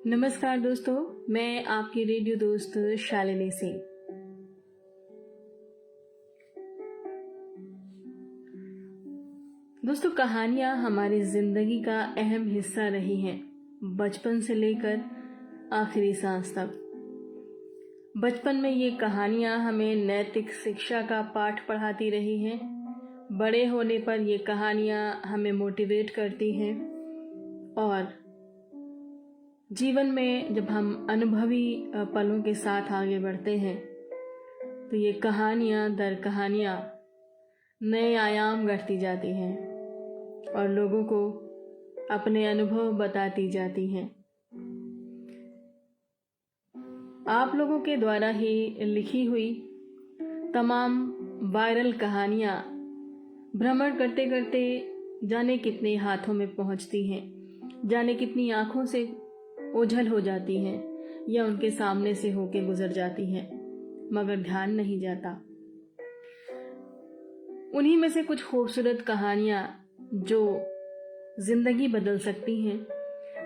नमस्कार दोस्तों, मैं आपकी रेडियो दोस्त शालिनी सिंह। दोस्तों, कहानियाँ हमारी ज़िंदगी का अहम हिस्सा रही हैं, बचपन से लेकर आखिरी सांस तक। बचपन में ये कहानियाँ हमें नैतिक शिक्षा का पाठ पढ़ाती रही हैं। बड़े होने पर ये कहानियाँ हमें मोटिवेट करती हैं और जीवन में जब हम अनुभवी पलों के साथ आगे बढ़ते हैं तो ये कहानियाँ दर कहानियाँ नए आयाम गढ़ती जाती हैं और लोगों को अपने अनुभव बताती जाती हैं। आप लोगों के द्वारा ही लिखी हुई तमाम वायरल कहानियाँ भ्रमण करते करते जाने कितने हाथों में पहुँचती हैं, जाने कितनी आँखों से ओझल हो जाती हैं या उनके सामने से होके गुजर जाती हैं, मगर ध्यान नहीं जाता। उन्हीं में से कुछ खूबसूरत कहानियाँ जो जिंदगी बदल सकती हैं,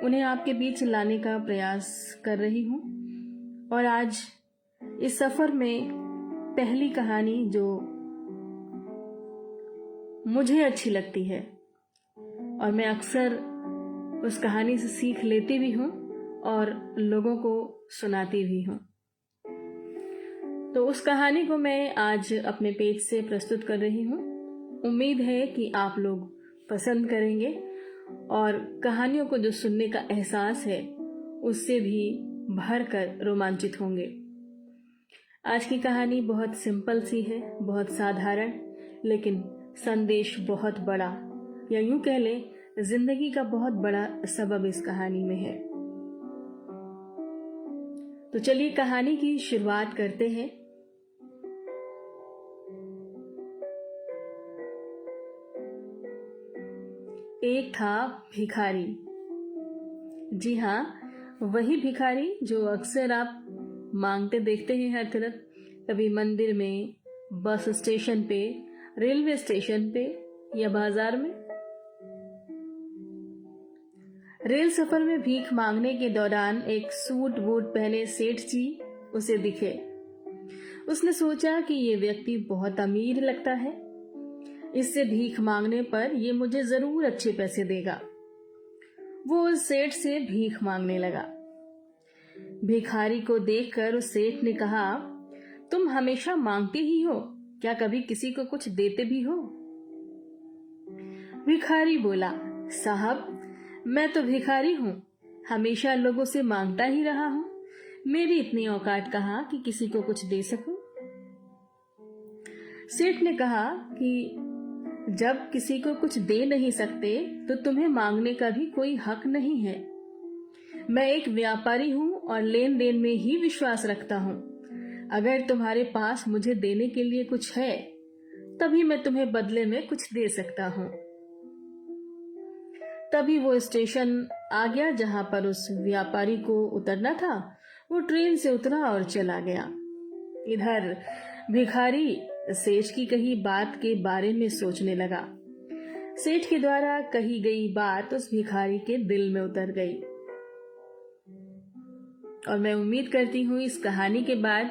उन्हें आपके बीच लाने का प्रयास कर रही हूँ। और आज इस सफ़र में पहली कहानी जो मुझे अच्छी लगती है और मैं अक्सर उस कहानी से सीख लेती भी हूँ और लोगों को सुनाती भी हूँ, तो उस कहानी को मैं आज अपने पेज से प्रस्तुत कर रही हूँ। उम्मीद है कि आप लोग पसंद करेंगे और कहानियों को जो सुनने का एहसास है उससे भी भरकर रोमांचित होंगे। आज की कहानी बहुत सिंपल सी है, बहुत साधारण, लेकिन संदेश बहुत बड़ा, या यूं कह लें जिंदगी का बहुत बड़ा सबब इस कहानी में है। तो चलिए कहानी की शुरुआत करते हैं। एक था भिखारी। जी हाँ, वही भिखारी जो अक्सर आप मांगते देखते हैं हर तरफ, कभी मंदिर में, बस स्टेशन पे, रेलवे स्टेशन पे या बाजार में। रेल सफर में भीख मांगने के दौरान एक सूट बूट पहने सेठ जी उसे दिखे। उसने सोचा कि ये व्यक्ति बहुत अमीर लगता है, इससे भीख मांगने पर ये मुझे जरूर अच्छे पैसे देगा। वो उस सेठ से भीख मांगने लगा। भिखारी को देखकर उस सेठ ने कहा, तुम हमेशा मांगते ही हो, क्या कभी किसी को कुछ देते भी हो? भिखारी बोला, साहब, मैं तो भिखारी हूँ, हमेशा लोगों से मांगता ही रहा हूँ, मेरी इतनी औकात कहाँ कि किसी को कुछ दे सकूं। सेठ ने कहा कि जब किसी को कुछ दे नहीं सकते तो तुम्हें मांगने का भी कोई हक नहीं है। मैं एक व्यापारी हूँ और लेन देन में ही विश्वास रखता हूँ। अगर तुम्हारे पास मुझे देने के लिए कुछ है तभी मैं तुम्हें बदले में कुछ दे सकता हूँ। तभी वो स्टेशन आ गया जहां पर उस व्यापारी को उतरना था। वो ट्रेन से उतरा और चला गया। इधर भिखारी सेठ की कही बात के बारे में सोचने लगा। सेठ के द्वारा कही गई बात उस भिखारी के दिल में उतर गई और मैं उम्मीद करती हूँ इस कहानी के बाद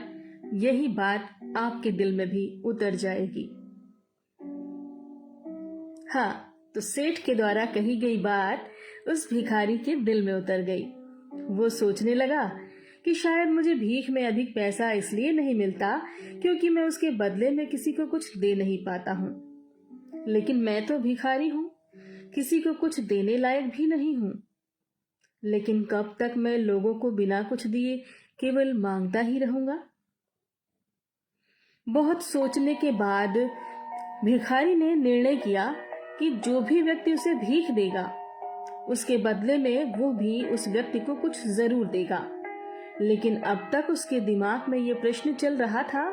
यही बात आपके दिल में भी उतर जाएगी। हाँ, तो सेठ के द्वारा कही गई बात उस भिखारी के दिल में उतर गई। वो सोचने लगा कि शायद मुझे भीख में अधिक पैसा इसलिए नहीं मिलता क्योंकि मैं उसके बदले में किसी को कुछ दे नहीं पाता हूँ, लेकिन मैं तो भिखारी हूँ, किसी को कुछ देने लायक भी नहीं हूँ। लेकिन कब तक मैं लोगों को बिना कुछ दिए केवल मांगता ही रहूंगा? बहुत सोचने के बाद भिखारी ने निर्णय किया कि जो भी व्यक्ति उसे भीख देगा उसके बदले में वो भी उस व्यक्ति को कुछ जरूर देगा। लेकिन अब तक उसके दिमाग में ये प्रश्न चल रहा था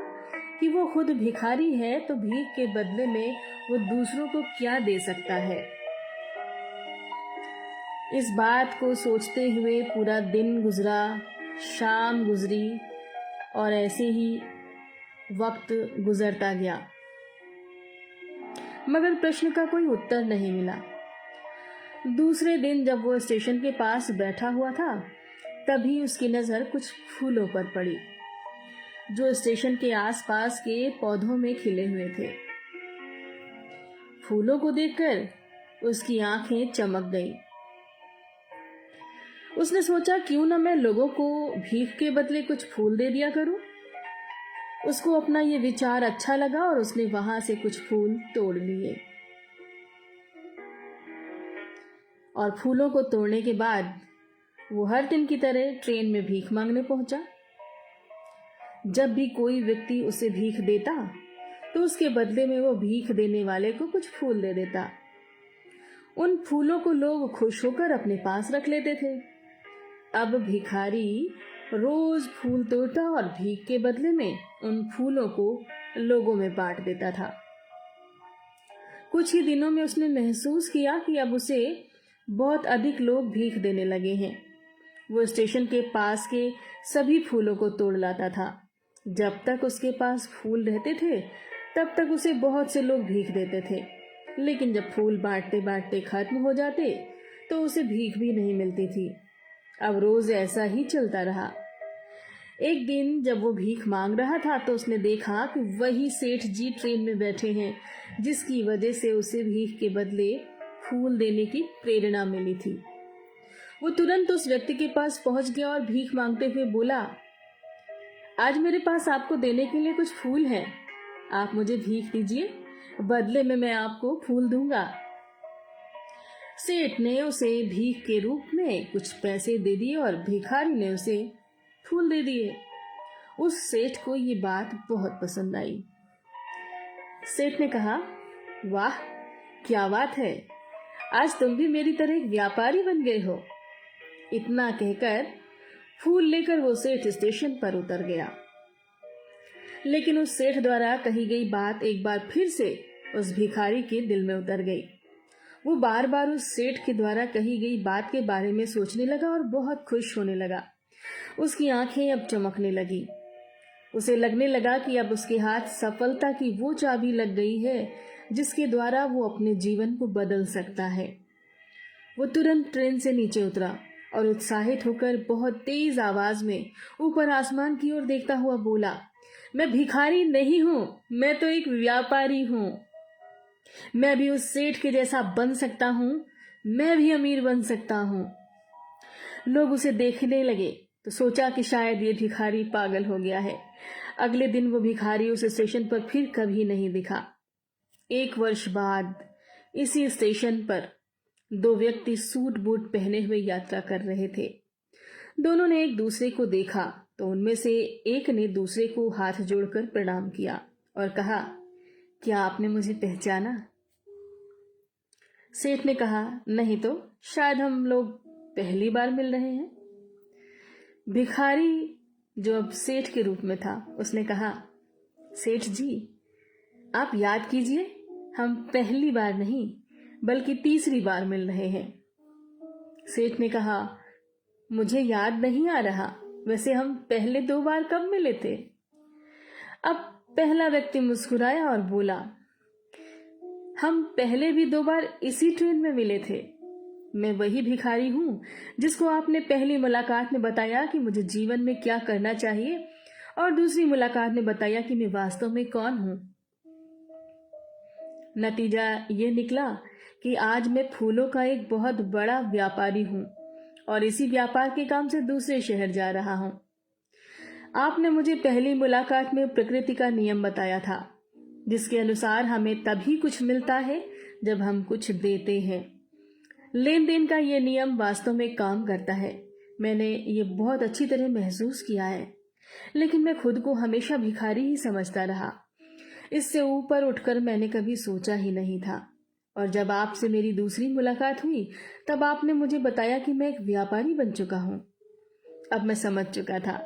कि वो खुद भिखारी है तो भीख के बदले में वो दूसरों को क्या दे सकता है। इस बात को सोचते हुए पूरा दिन गुजरा, शाम गुजरी और ऐसे ही वक्त गुजरता गया, मगर प्रश्न का कोई उत्तर नहीं मिला। दूसरे दिन जब वो स्टेशन के पास बैठा हुआ था तभी उसकी नज़र कुछ फूलों पर पड़ी जो स्टेशन के आसपास के पौधों में खिले हुए थे। फूलों को देखकर उसकी आंखें चमक गईं। उसने सोचा, क्यों न मैं लोगों को भीख के बदले कुछ फूल दे दिया करूं। उसको अपना ये विचार अच्छा लगा और उसने वहां से कुछ फूल तोड़ लिए और फूलों को तोड़ने के बाद वो हर दिन की तरह ट्रेन में भीख मांगने पहुंचा। जब भी कोई व्यक्ति उसे भीख देता तो उसके बदले में वो भीख देने वाले को कुछ फूल दे देता। उन फूलों को लोग खुश होकर अपने पास रख लेते थे। अब भिखारी रोज फूल तोड़ता और भीख के बदले में उन फूलों को लोगों में बांट देता था। कुछ ही दिनों में उसने महसूस किया कि अब उसे बहुत अधिक लोग भीख देने लगे हैं। वो स्टेशन के पास के सभी फूलों को तोड़ लाता था। जब तक उसके पास फूल रहते थे तब तक उसे बहुत से लोग भीख देते थे, लेकिन जब फूल बांटते बांटते खत्म हो जाते तो उसे भीख भी नहीं मिलती थी। अब रोज ऐसा ही चलता रहा। एक दिन जब वो भीख मांग रहा था तो उसने देखा कि वही सेठ जी ट्रेन में बैठे हैं, जिसकी वजह से उसे भीख के बदले फूल देने की प्रेरणा मिली थी। वो तुरंत उस व्यक्ति के पास पहुंच गया और भीख मांगते हुए बोला, आज मेरे पास आपको देने के लिए कुछ फूल हैं, आप मुझे भीख दीजिए, बदले में मैं आपको फूल दूंगा। सेठ ने उसे भीख के रूप में कुछ पैसे दे दिए और भिखारी ने उसे फूल दे दिए। उस सेठ को ये बात बहुत पसंद आई। सेठ ने कहा, वाह क्या बात है, आज तुम भी मेरी तरह एक व्यापारी बन गए हो। इतना कहकर फूल लेकर वो सेठ स्टेशन पर उतर गया। लेकिन उस सेठ द्वारा कही गई बात एक बार फिर से उस भिखारी के दिल में उतर गई। वो बार बार उस सेठ के द्वारा कही गई बात के बारे में सोचने लगा और बहुत खुश होने लगा। उसकी आंखें अब चमकने लगी। उसे लगने लगा कि अब उसके हाथ सफलता की वो चाबी लग गई है जिसके द्वारा वो अपने जीवन को बदल सकता है। वो तुरंत ट्रेन से नीचे उतरा और उत्साहित होकर बहुत तेज आवाज में ऊपर आसमान की ओर देखता हुआ बोला, मैं भिखारी नहीं हूं, मैं तो एक व्यापारी हूं। मैं भी उस सेठ के जैसा बन सकता हूं, मैं भी अमीर बन सकता हूं। लोग उसे देखने लगे तो सोचा कि शायद ये भिखारी पागल हो गया है। अगले दिन वो भिखारी उस स्टेशन पर फिर कभी नहीं दिखा। 1 वर्ष बाद इसी स्टेशन पर 2 व्यक्ति सूट बूट पहने हुए यात्रा कर रहे थे। दोनों ने एक दूसरे को देखा तो उनमें से एक ने दूसरे को हाथ जोड़कर प्रणाम किया और कहा, क्या आपने मुझे पहचाना? सेठ ने कहा, नहीं तो, शायद हम लोग पहली बार मिल रहे हैं। भिखारी जो अब सेठ के रूप में था उसने कहा, सेठ जी आप याद कीजिए, हम पहली बार नहीं बल्कि तीसरी बार मिल रहे हैं। सेठ ने कहा, मुझे याद नहीं आ रहा, वैसे हम पहले 2 बार कब मिले थे? अब पहला व्यक्ति मुस्कुराया और बोला, हम पहले भी 2 बार इसी ट्रेन में मिले थे। मैं वही भिखारी हूं जिसको आपने पहली मुलाकात में बताया कि मुझे जीवन में क्या करना चाहिए और दूसरी मुलाकात में बताया कि मैं वास्तव में कौन हूं। नतीजा ये निकला कि आज मैं फूलों का एक बहुत बड़ा व्यापारी हूं और इसी व्यापार के काम से दूसरे शहर जा रहा हूं। आपने मुझे पहली मुलाकात में प्रकृति का नियम बताया था, जिसके अनुसार हमें तभी कुछ मिलता है जब हम कुछ देते हैं। लेन देन का ये नियम वास्तव में काम करता है। मैंने ये बहुत अच्छी तरह महसूस किया है, लेकिन मैं खुद को हमेशा भिखारी ही समझता रहा। इससे ऊपर उठकर मैंने कभी सोचा ही नहीं था। और जब आपसे मेरी दूसरी मुलाकात हुई तब आपने मुझे बताया कि मैं एक व्यापारी बन चुका हूँ। अब मैं समझ चुका था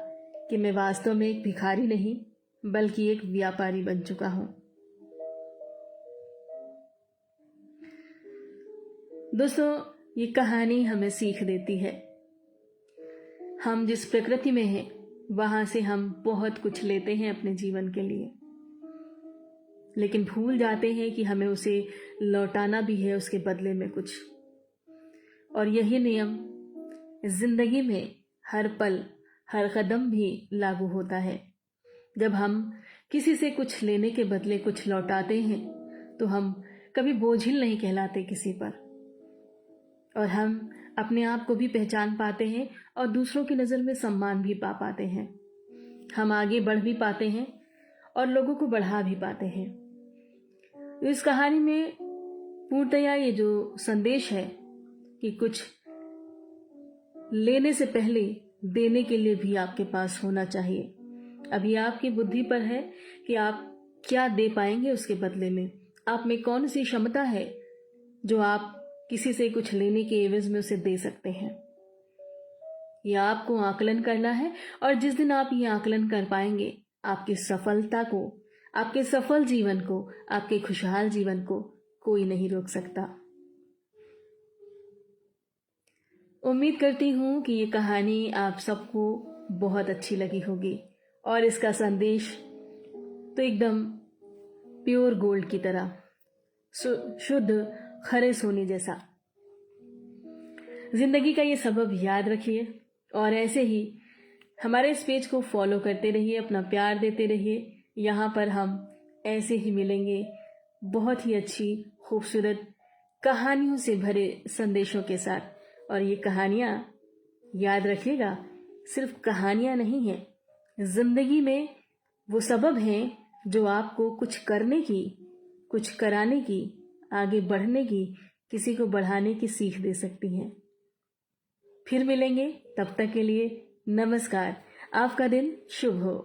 कि मैं वास्तव में एक भिखारी नहीं बल्कि एक व्यापारी बन चुका हूँ। दोस्तों, ये कहानी हमें सीख देती है। हम जिस प्रकृति में हैं वहां से हम बहुत कुछ लेते हैं अपने जीवन के लिए, लेकिन भूल जाते हैं कि हमें उसे लौटाना भी है उसके बदले में कुछ। और यही नियम जिंदगी में हर पल, हर कदम भी लागू होता है। जब हम किसी से कुछ लेने के बदले कुछ लौटाते हैं तो हम कभी बोझिल नहीं कहलाते किसी पर, और हम अपने आप को भी पहचान पाते हैं और दूसरों की नज़र में सम्मान भी पा पाते हैं। हम आगे बढ़ भी पाते हैं और लोगों को बढ़ा भी पाते हैं। इस कहानी में पूर्णतया ये जो संदेश है कि कुछ लेने से पहले देने के लिए भी आपके पास होना चाहिए। अभी आपकी बुद्धि पर है कि आप क्या दे पाएंगे उसके बदले में। आप में कौन सी क्षमता है जो आप किसी से कुछ लेने के एवज में उसे दे सकते हैं। यह आपको आकलन करना है, और जिस दिन आप ये आकलन कर पाएंगे, आपकी सफलता को, आपके सफल जीवन को, आपके खुशहाल जीवन को कोई नहीं रोक सकता। उम्मीद करती हूँ कि ये कहानी आप सबको बहुत अच्छी लगी होगी, और इसका संदेश तो एकदम प्योर गोल्ड की तरह, शुद्ध खरे सोने जैसा। जिंदगी का ये सबब याद रखिए, और ऐसे ही हमारे इस पेज को फॉलो करते रहिए, अपना प्यार देते रहिए। यहाँ पर हम ऐसे ही मिलेंगे बहुत ही अच्छी खूबसूरत कहानियों से भरे संदेशों के साथ। और ये कहानियाँ याद रखिएगा, सिर्फ कहानियाँ नहीं हैं, जिंदगी में वो सबब हैं जो आपको कुछ करने की, कुछ कराने की, आगे बढ़ने की, किसी को बढ़ाने की सीख दे सकती हैं। फिर मिलेंगे, तब तक के लिए नमस्कार। आपका दिन शुभ हो।